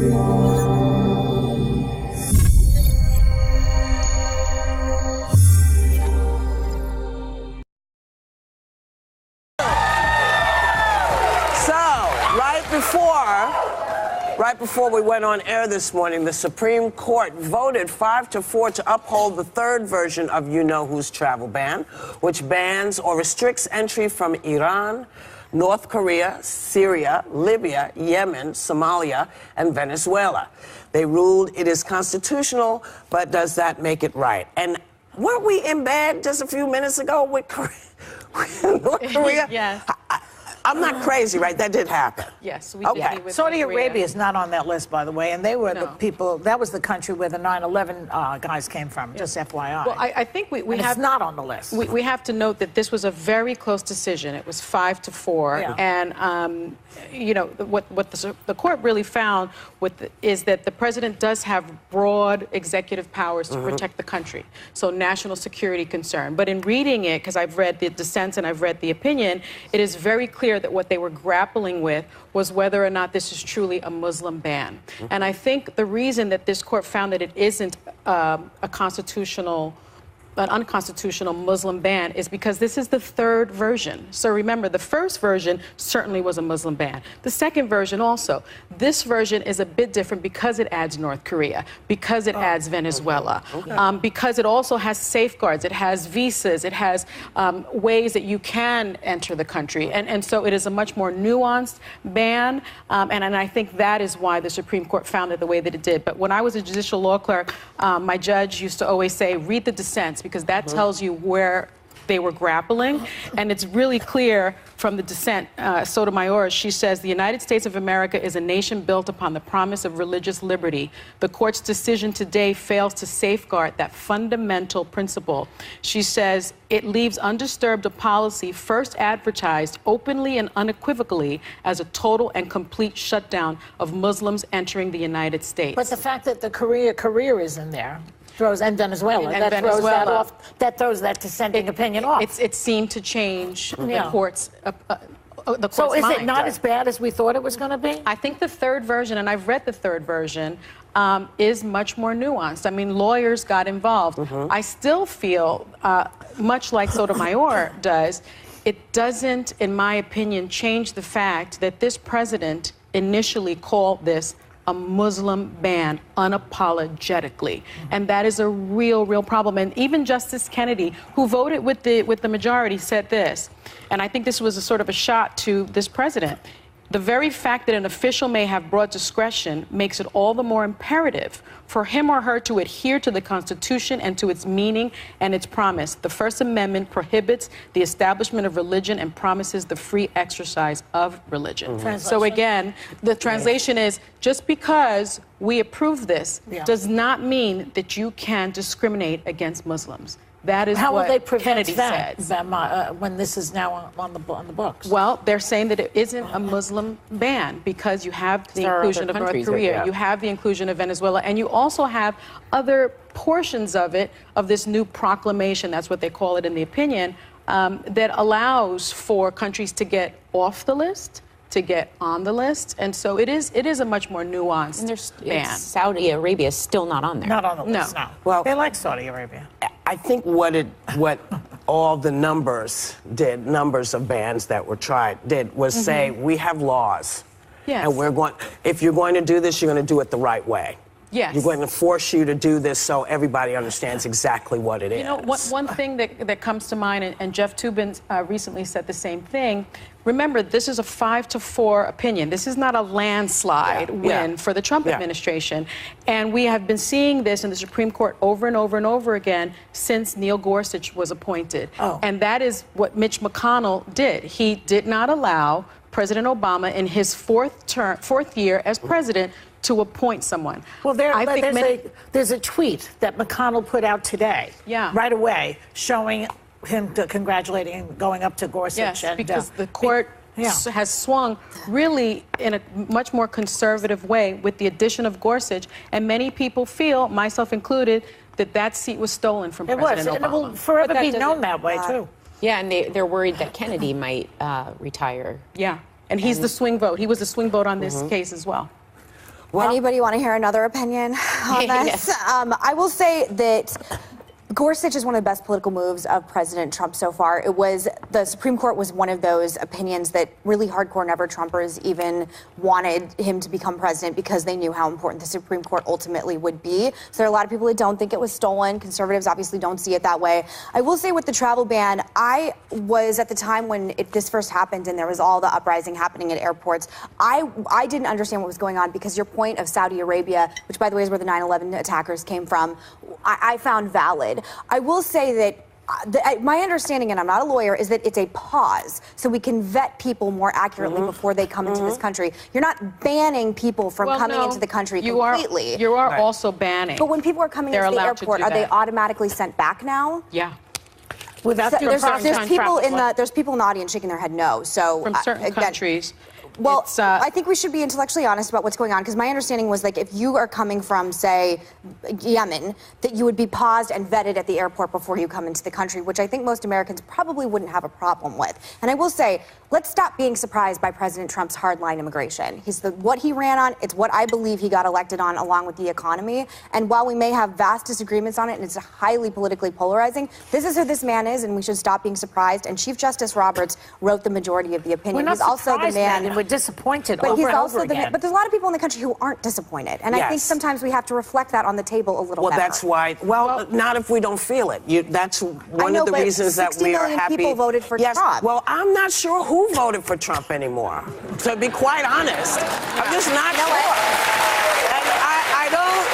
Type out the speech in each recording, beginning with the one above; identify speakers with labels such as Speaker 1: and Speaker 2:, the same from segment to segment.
Speaker 1: Right before we went on air this morning, the Supreme Court voted 5-4 to uphold the third version of you-know-who's travel ban, which bans or restricts entry from Iran, North Korea, Syria, Libya, Yemen, Somalia, and Venezuela. They ruled it is constitutional, but does that make it right? And weren't we in bed just a few minutes ago with North Korea?
Speaker 2: Yes.
Speaker 1: I'm not crazy, right? That did happen.
Speaker 2: Yes, we
Speaker 1: okay.
Speaker 2: did.
Speaker 3: Saudi Arabia is not on that list, by the way, and they were the people. That was the country where the 9/11 guys came from. Just FYI.
Speaker 2: Well, I think we have
Speaker 3: it's not on the list.
Speaker 2: We have to note that this was a very close decision. It was 5-4, and you know what the court really found is that the president does have broad executive powers to protect the country, so national security concern. But in reading it, because I've read the dissents and I've read the opinion, it is very clear that what they were grappling with was whether or not this is truly a Muslim ban. And I think the reason that this court found that it isn't an unconstitutional Muslim ban is because this is the third version. So remember, the first version certainly was a Muslim ban. The second version also. This version is a bit different because it adds North Korea, because it adds Venezuela, because it also has safeguards, it has visas, it has ways that you can enter the country. And so it is a much more nuanced ban, and I think that is why the Supreme Court found it the way that it did. But when I was a judicial law clerk, my judge used to always say, read the dissents, because that tells you where they were grappling. And it's really clear from the dissent, Sotomayor, she says, the United States of America is a nation built upon the promise of religious liberty. The court's decision today fails to safeguard that fundamental principle. She says, it leaves undisturbed a policy first advertised openly and unequivocally as a total and complete shutdown of Muslims entering the United States.
Speaker 3: But the fact that the career is in there, and Venezuela,
Speaker 2: and
Speaker 3: that throws that off. That throws that dissenting opinion off.
Speaker 2: It seemed to change the court's
Speaker 3: So is
Speaker 2: mind.
Speaker 3: it not as bad as we thought it was going to be?
Speaker 2: I think the third version, and I've read the third version, is much more nuanced. I mean, lawyers got involved. I still feel, much like Sotomayor does, it doesn't, in my opinion, change the fact that this president initially called this a Muslim ban unapologetically, and that is a real problem. And even Justice Kennedy, who voted with the majority, said this, and I think this was a sort of a shot to this president. The very fact that an official may have broad discretion makes it all the more imperative for him or her to adhere to the Constitution and to its meaning and its promise. The First Amendment prohibits the establishment of religion and promises the free exercise of religion. So again, the translation is, just because we approve this does not mean that you can discriminate against Muslims. That is
Speaker 3: How
Speaker 2: what
Speaker 3: will they prevent
Speaker 2: Kennedy
Speaker 3: that
Speaker 2: said.
Speaker 3: when this is now on the books?
Speaker 2: Well, they're saying that it isn't a Muslim ban because you have the inclusion of North Korea, you have the inclusion of Venezuela, and you also have other portions of it, of this new proclamation, that's what they call it in the opinion, that allows for countries to get off the list, to get on the list, and so it is a much more nuanced ban.
Speaker 4: Saudi Arabia is still not on there.
Speaker 3: Not on the list, no.
Speaker 1: Well,
Speaker 3: they like Saudi Arabia.
Speaker 1: I think what all the numbers of bans that were tried did was say, we have laws.
Speaker 2: Yes.
Speaker 1: And if you're going to do this, you're going to do it the right way.
Speaker 2: Yes.
Speaker 1: You're going to force you to do this so everybody understands exactly what it is.
Speaker 2: You know, one thing that comes to mind, and Jeff Toobin recently said the same thing, remember, this is a 5-4 opinion. This is not a landslide win for the Trump administration. And we have been seeing this in the Supreme Court over and over and over again since Neil Gorsuch was appointed. And that is what Mitch McConnell did. He did not allow President Obama in his fourth year as president to appoint someone.
Speaker 3: Well, there's a tweet that McConnell put out today, right away, showing him congratulating him going up to Gorsuch.
Speaker 2: Yes,
Speaker 3: and,
Speaker 2: because the court has swung really in a much more conservative way with the addition of Gorsuch, and many people feel, myself included, that seat was stolen from President Obama.
Speaker 3: And it will forever be known that way, too.
Speaker 4: Yeah, and they're worried that Kennedy might retire.
Speaker 2: Yeah, and he's the swing vote. He was the swing vote on this case as well.
Speaker 1: Well,
Speaker 5: anybody want to hear another opinion on this? I will say that Gorsuch is one of the best political moves of President Trump so far. The Supreme Court was one of those opinions that really hardcore never-Trumpers even wanted him to become president because they knew how important the Supreme Court ultimately would be. So there are a lot of people that don't think it was stolen. Conservatives obviously don't see it that way. I will say with the travel ban, I was at the time when this first happened and there was all the uprising happening at airports, I didn't understand what was going on because your point of Saudi Arabia, which by the way is where the 9/11 attackers came from, I found valid. I will say that my understanding, and I'm not a lawyer, is that it's a pause so we can vet people more accurately before they come into this country. You're not banning people from coming into the country completely.
Speaker 2: You are also banning.
Speaker 5: But when people are coming into the airport, are they automatically sent back now?
Speaker 2: Yeah.
Speaker 3: Without
Speaker 5: there's people in the audience shaking their head no. So
Speaker 2: from certain countries.
Speaker 5: Well, I think we should be intellectually honest about what's going on, because my understanding was, like, if you are coming from, say, Yemen, that you would be paused and vetted at the airport before you come into the country, which I think most Americans probably wouldn't have a problem with. And I will say, let's stop being surprised by President Trump's hardline immigration. What he ran on, it's what I believe he got elected on, along with the economy. And while we may have vast disagreements on it, and it's highly politically polarizing, this is who this man is, and we should stop being surprised. And Chief Justice Roberts wrote the majority of the opinion.
Speaker 3: We're not
Speaker 5: He's also the man.
Speaker 3: And we're disappointed
Speaker 5: but
Speaker 3: over
Speaker 5: he's
Speaker 3: and
Speaker 5: also
Speaker 3: over again.
Speaker 5: But there's a lot of people in the country who aren't disappointed. And I think sometimes we have to reflect that on the table a little better.
Speaker 1: Well, that's why. Well, not if we don't feel it. That's one of the reasons that we are happy.
Speaker 5: 60 million people voted for Trump.
Speaker 1: Well, I'm not sure who voted for Trump anymore. To be quite honest, I'm just not sure. And I don't.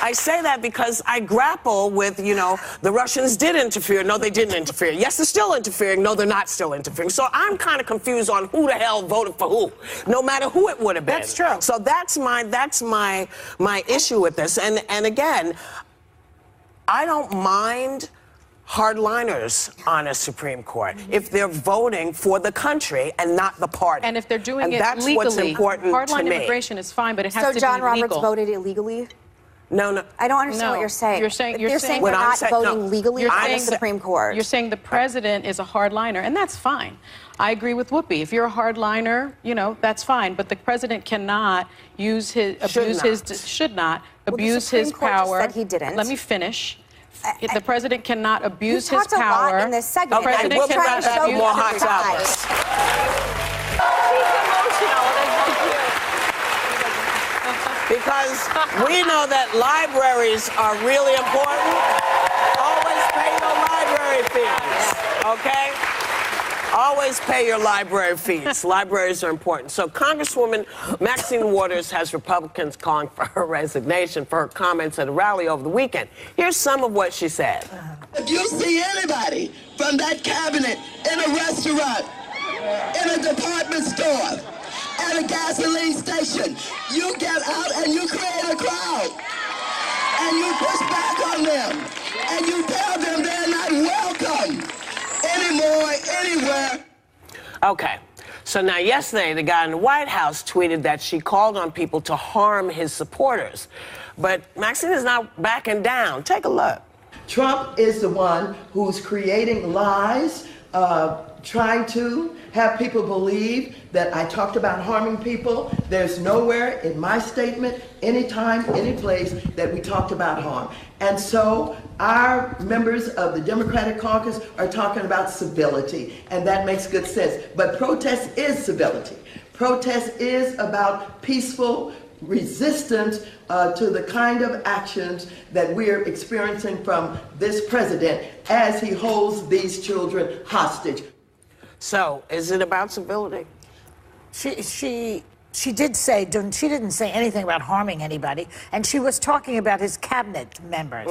Speaker 1: I say that because I grapple with, the Russians did interfere. No, they didn't interfere. Yes, they're still interfering. No, they're not still interfering. So I'm kind of confused on who the hell voted for who, no matter who it would have been.
Speaker 3: That's true.
Speaker 1: So that's my issue with this. And again, I don't mind hardliners on a Supreme Court if they're voting for the country and not the party.
Speaker 2: And if they're doing it
Speaker 1: that's
Speaker 2: legally,
Speaker 1: what's important
Speaker 2: hardline
Speaker 1: to me.
Speaker 2: immigration is fine, but it has to be
Speaker 5: legal. So John
Speaker 2: legal.
Speaker 5: Roberts voted illegally?
Speaker 1: No.
Speaker 5: I don't understand what you're saying.
Speaker 2: You're saying
Speaker 5: they're not voting legally on the Supreme Court.
Speaker 2: You're saying the president is a hardliner, and that's fine. I agree with Whoopi. If you're a hardliner, that's fine. But the president cannot abuse his power.
Speaker 5: Just said he didn't.
Speaker 2: Let me finish. The president cannot abuse his
Speaker 5: power. You talked a lot in this segment.
Speaker 1: Okay,
Speaker 5: and
Speaker 1: we'll
Speaker 5: trying to show
Speaker 1: more
Speaker 5: you
Speaker 1: hot topics. Because we know that libraries are really important. Always pay your library fees, okay? Always pay your library fees. Libraries are important. So Congresswoman Maxine Waters has Republicans calling for her resignation for her comments at a rally over the weekend. Here's some of what she said.
Speaker 6: If you see anybody from that cabinet in a restaurant, in a department store, at a gasoline station, you get out and you create a crowd. And you push back on them. And you tell them they're not welcome anymore, anywhere.
Speaker 1: Okay. So now yesterday, the guy in the White House tweeted that she called on people to harm his supporters. But Maxine is not backing down. Take a look.
Speaker 7: Trump is the one who's creating lies, trying to have people believe that I talked about harming people. There's nowhere in my statement, anytime, any place, that we talked about harm. And so our members of the Democratic caucus are talking about civility, and that makes good sense. But protest is civility. Protest is about peaceful resistance to the kind of actions that we're experiencing from this president as he holds these children hostage.
Speaker 1: So, is it about civility?
Speaker 3: She did say, she didn't say anything about harming anybody, and she was talking about his cabinet members.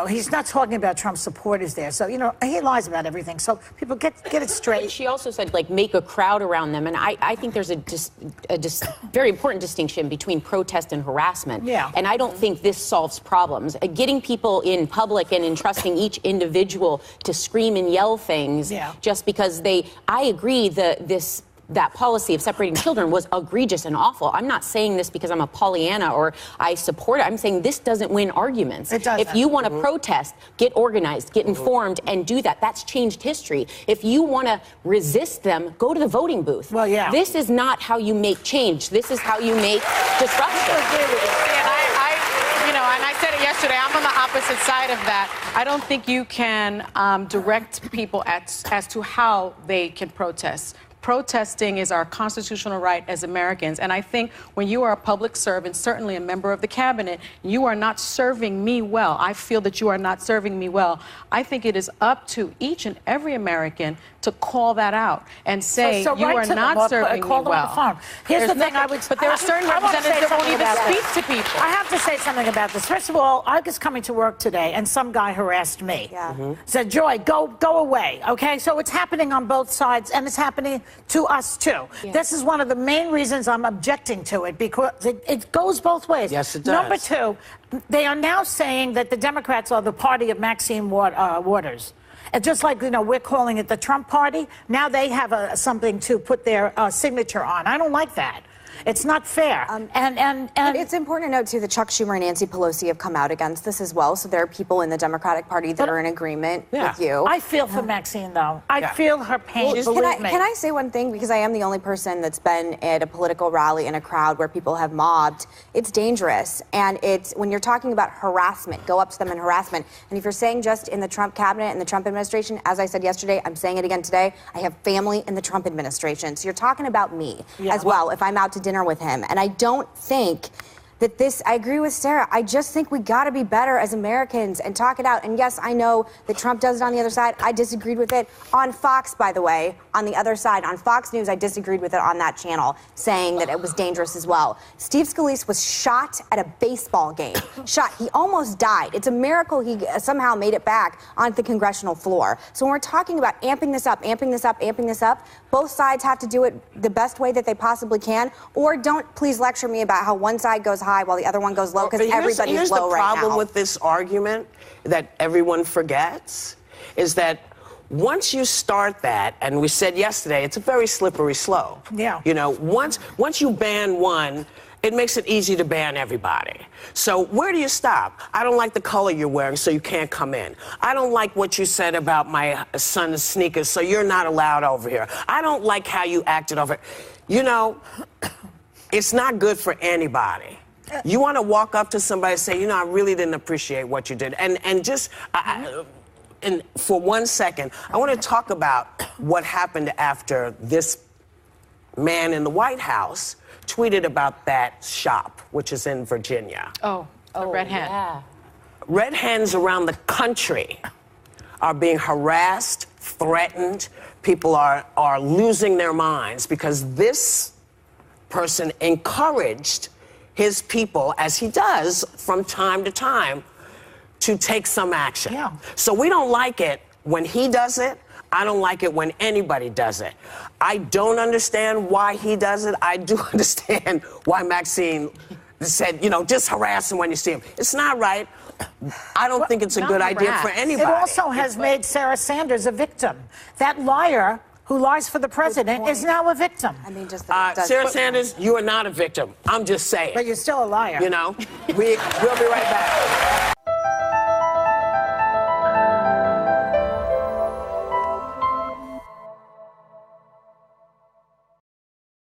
Speaker 3: He's not talking about Trump supporters there. So, he lies about everything. So people get it straight.
Speaker 4: But she also said, make a crowd around them. And I think there's a very important distinction between protest and harassment.
Speaker 3: Yeah.
Speaker 4: And I don't think this solves problems. Getting people in public and entrusting each individual to scream and yell things just because I agree that this that policy of separating children was egregious and awful. I'm not saying this because I'm a Pollyanna or I support it. I'm saying this doesn't win arguments.
Speaker 3: It doesn't.
Speaker 4: If you want to protest, get organized, get informed, and do that. That's changed history. If you want to resist them, go to the voting booth.
Speaker 3: Well, yeah.
Speaker 4: This is not how you make change. This is how you make disruption.
Speaker 2: And I said it yesterday, I'm on the opposite side of that. I don't think you can direct people as to how they can protest. Protesting is our constitutional right as Americans. And I think when you are a public servant, certainly a member of the cabinet, you are not serving me well. I feel that you are not serving me well. I think it is up to each and every American to call that out and say, you are not serving me well.
Speaker 3: Here's the thing I would...
Speaker 2: But there are certain representatives that won't even speak to people.
Speaker 3: I have to say something about this. First of all, I was coming to work today, and some guy harassed me. Said, Joy, go away, okay? So it's happening on both sides, and it's happening to us, too. This is one of the main reasons I'm objecting to it, because it goes both ways.
Speaker 1: Yes, it does.
Speaker 3: Number two, they are now saying that the Democrats are the party of Maxine Waters. And just like, we're calling it the Trump party, now they have something to put their signature on. I don't like that. It's not fair.
Speaker 5: And it's important to note, too, that Chuck Schumer and Nancy Pelosi have come out against this as well. So there are people in the Democratic Party that are in agreement with you.
Speaker 3: I feel for Maxine, though. I feel her pain.
Speaker 5: Can I say one thing? Because I am the only person that's been at a political rally in a crowd where people have mobbed. It's dangerous. And it's when you're talking about harassment, go up to them in harassment. And if you're saying just in the Trump cabinet and the Trump administration, as I said yesterday, I'm saying it again today, I have family in the Trump administration. So you're talking about me as well if I'm out to dinner with him. And I don't think that I agree with Sarah. I just think we got to be better as Americans and talk it out. And yes, I know that Trump does it on the other side. I disagreed with it on Fox, by the way, on the other side. On Fox News, I disagreed with it on that channel, saying that it was dangerous as well. Steve Scalise was shot at a baseball game. Shot. He almost died. It's a miracle he somehow made it back onto the congressional floor. So when we're talking about amping this up, amping this up, amping this up, both sides have to do it the best way that they possibly can. Or don't please lecture me about how one side goes high while the other one goes low, because everybody's low right now.
Speaker 1: Here's the problem with this argument that everyone forgets, is that once you start that, and we said yesterday, it's a very slippery slope.
Speaker 3: Yeah.
Speaker 1: Once you ban one, it makes it easy to ban everybody. So where do you stop? I don't like the color you're wearing, so you can't come in. I don't like what you said about my son's sneakers, so you're not allowed over here. I don't like how you acted over here. It's not good for anybody. You want to walk up to somebody and say, I really didn't appreciate what you did. And just, and for 1 second, I want to talk about what happened after this man in the White House tweeted about that shop, which is in Virginia.
Speaker 2: The Red Hen.
Speaker 4: Yeah.
Speaker 1: Red hens around the country are being harassed, threatened. People are losing their minds because this person encouraged his people, as he does from time to time, to take some action.
Speaker 3: Yeah.
Speaker 1: So we don't like it when he does it. I don't like it when anybody does it. I don't understand why he does it. I do understand why Maxine said, just harass him when you see him. It's not right. I don't think it's a good idea for anybody.
Speaker 3: It also has made Sarah Sanders a victim. That liar who lies for the president is now a victim.
Speaker 5: I mean, just
Speaker 1: Sarah Sanders, you are not a victim. I'm just saying.
Speaker 3: But you're still a liar.
Speaker 1: We'll be right back.